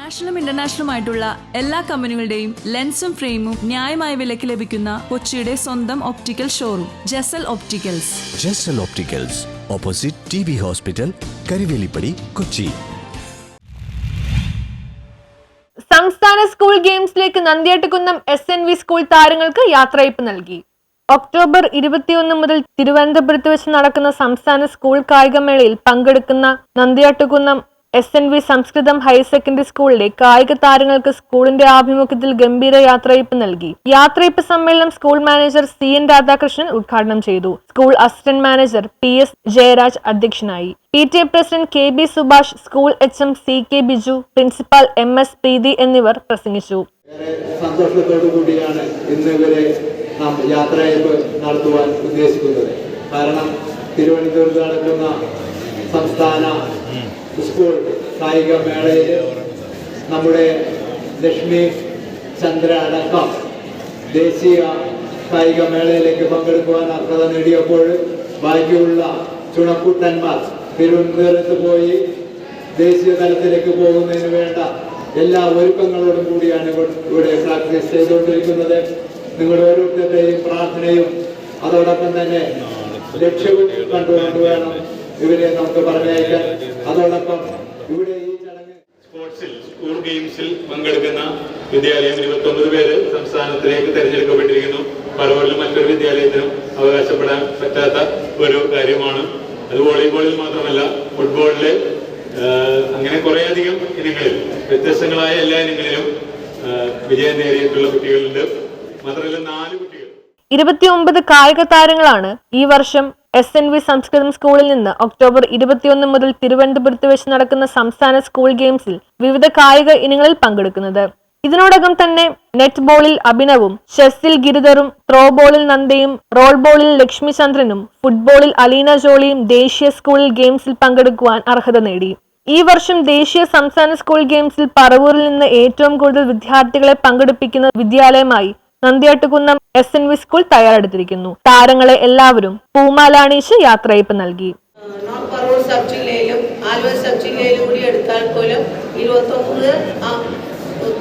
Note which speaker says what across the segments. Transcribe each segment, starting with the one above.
Speaker 1: നാഷണലും ഇന്റർനാഷണലുമായിട്ടുള്ള എല്ലാ കമ്പനികളുടെയും ലെൻസും ഫ്രെയിമും ന്യായമായ വിലയ്ക്ക് ലഭിക്കുന്ന കൊച്ചിയുടെ സ്വന്തം optical showroom Jesal opticals.
Speaker 2: Jesal opticals, opposite TB hospital, Karivelippady, Kochi.
Speaker 3: സംസ്ഥാന സ്കൂൾ ഗെയിംസിലേക്ക് നന്ദിയാട്ടുകുന്നം SNV സ്കൂൾ താരങ്ങൾക്ക് യാത്രയയപ്പ് നൽകി. ഒക്ടോബർ 21 മുതൽ തിരുവനന്തപുരത്ത് വെച്ച് നടക്കുന്ന സംസ്ഥാന സ്കൂൾ കായികമേളയിൽ പങ്കെടുക്കുന്ന നന്ദിയാട്ടുകുന്നം SNV സംസ്കൃതം ഹയർ സെക്കൻഡറി സ്കൂളിലെ കായിക താരങ്ങൾക്ക് സ്കൂളിന്റെ ആഭിമുഖ്യത്തിൽ ഗംഭീര യാത്രയയപ്പ് നൽകി. യാത്രയയപ്പ് സമ്മേളനം സ്കൂൾ മാനേജർ CN രാധാകൃഷ്ണൻ ഉദ്ഘാടനം ചെയ്തു. School assistant manager PS Jayaraj അധ്യക്ഷനായി. PTA president KB Subhash, school HM CK Biju, principal MS പ്രീതി എന്നിവർ പ്രസംഗിച്ചു.
Speaker 4: സന്തോഷത്തോടു കൂടിയാണ് ഇന്ന് ഇവരെ നാം യാത്രയയപ്പ് നടത്തുവാൻ ഉദ്ദേശിക്കുന്നത്. കാരണം തിരുവനന്തപുരത്ത് നടക്കുന്ന സംസ്ഥാന സ്കൂൾ കായിക മേളയിൽ നമ്മുടെ ലക്ഷ്മി ചന്ദ്ര അടക്കം ദേശീയ കായിക മേളയിലേക്ക് പങ്കെടുക്കുവാൻ അർഹത നേടിയപ്പോൾ ബാക്കിയുള്ള ചുണക്കുട്ടന്മാർ തിരുവനന്തപുരത്ത് പോയി ദേശീയ തലത്തിലേക്ക് പോകുന്നതിന് വേണ്ട എല്ലാ ഒരുക്കങ്ങളോടും കൂടിയാണ് ഇവിടെ പ്രാക്ടീസ് ചെയ്തുകൊണ്ടിരിക്കുന്നത്. നിങ്ങളുടെ ഓരോരുത്തരുടെയും പ്രാർത്ഥനയും അതോടൊപ്പം തന്നെ ലക്ഷ്യവും കണ്ടുകൊണ്ട് വേണം ഇവരെ നമുക്ക് പറഞ്ഞയക്കാൻ. അതോടൊപ്പം ഇവിടെ ഈ ചടങ്ങ്
Speaker 5: സ്കൂൾ ഗെയിംസിൽ പങ്കെടുക്കുന്ന വിദ്യാലയം 29 പേര് സംസ്ഥാനത്തിലേക്ക് തെരഞ്ഞെടുക്കപ്പെട്ടിരിക്കുന്നു. പലപ്പോഴും മറ്റൊരു വിദ്യാലയത്തിനും അവകാശപ്പെടാൻ പറ്റാത്ത ഒരു കാര്യമാണ്. അത് വോളിബോളിൽ മാത്രമല്ല, ഫുട്ബോളില് അങ്ങനെ കുറേയധികം ഇനങ്ങളിൽ, വ്യത്യസ്തങ്ങളായ എല്ലാ ഇനങ്ങളിലും വിജയം നേടിയിട്ടുള്ള കുട്ടികളുണ്ട്. മാത്രമല്ല 4 കുട്ടികൾ.
Speaker 3: 29 കായിക താരങ്ങളാണ് ഈ വർഷം SNV സംസ്കൃതം സ്കൂളിൽ നിന്ന് ഒക്ടോബർ 21 മുതൽ തിരുവനന്തപുരത്ത് വെച്ച് നടക്കുന്ന സംസ്ഥാന സ്കൂൾ ഗെയിംസിൽ വിവിധ കായിക ഇനങ്ങളിൽ പങ്കെടുക്കുന്നത്. ഇതിനോടകം തന്നെ നെറ്റ് ബോളിൽ അഭിനവും, ചെസ്സിൽ ഗിരിധറും, ത്രോ ബോളിൽ നന്ദയും, റോൾ ബോളിൽ ലക്ഷ്മി ചന്ദ്രനും, ഫുട്ബോളിൽ അലീന ജോളിയും ദേശീയ സ്കൂൾ ഗെയിംസിൽ പങ്കെടുക്കുവാൻ അർഹത നേടി. ഈ വർഷം ദേശീയ സംസ്ഥാന സ്കൂൾ ഗെയിംസിൽ പറവൂരിൽ നിന്ന് ഏറ്റവും കൂടുതൽ വിദ്യാർത്ഥികളെ പങ്കെടുപ്പിക്കുന്ന വിദ്യാലയമായി നന്ദിയാട്ടുകുന്നം SNV സ്കൂൾ തയ്യാറെടുത്തിരിക്കുന്നു. താരങ്ങളെ എല്ലാവരും പൂമാലാണിച്ച് യാത്രയയപ്പ് നൽകി.
Speaker 6: പറവൂർ സബ് ജില്ലയിലും ആലുവ സബ് ജില്ലയിലും കൂടി എടുത്താൽ പോലും 29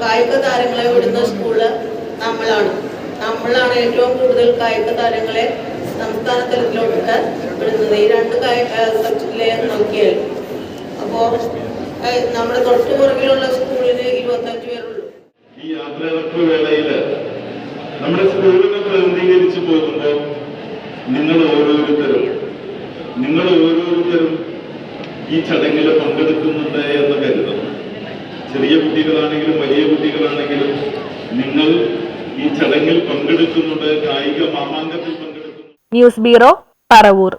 Speaker 6: കായിക താരങ്ങളെ വിടുന്ന സ്കൂള് നമ്മളാണ് ഏറ്റവും കൂടുതൽ കായിക താരങ്ങളെ സംസ്ഥാന തലത്തിലോട്ട് വിടുന്നത്. ഈ 2 സബ് ജില്ലയെ നോക്കിയാൽ അപ്പോൾ നമ്മുടെ തൊട്ടുപുറകിലുള്ള സ്കൂളിന് 25 പേരുള്ളൂ.
Speaker 5: ഈ യാത്രയയപ്പ് വേളയില് നമ്മുടെ സ്കൂളിനെ പ്രതിനിധീകരിച്ചു പോകുമ്പോൾ നിങ്ങൾ ഓരോരുത്തരും ഈ ചടങ്ങിൽ പങ്കെടുക്കുന്നുണ്ട് എന്ന് കരുതണം. ചെറിയ കുട്ടികളാണെങ്കിലും വലിയ കുട്ടികളാണെങ്കിലും നിങ്ങൾ ഈ ചടങ്ങിൽ പങ്കെടുക്കുന്നുണ്ട്, കായിക മാമാങ്കത്തിൽ പങ്കെടുക്കുന്നു.
Speaker 3: News bureau, Paravur.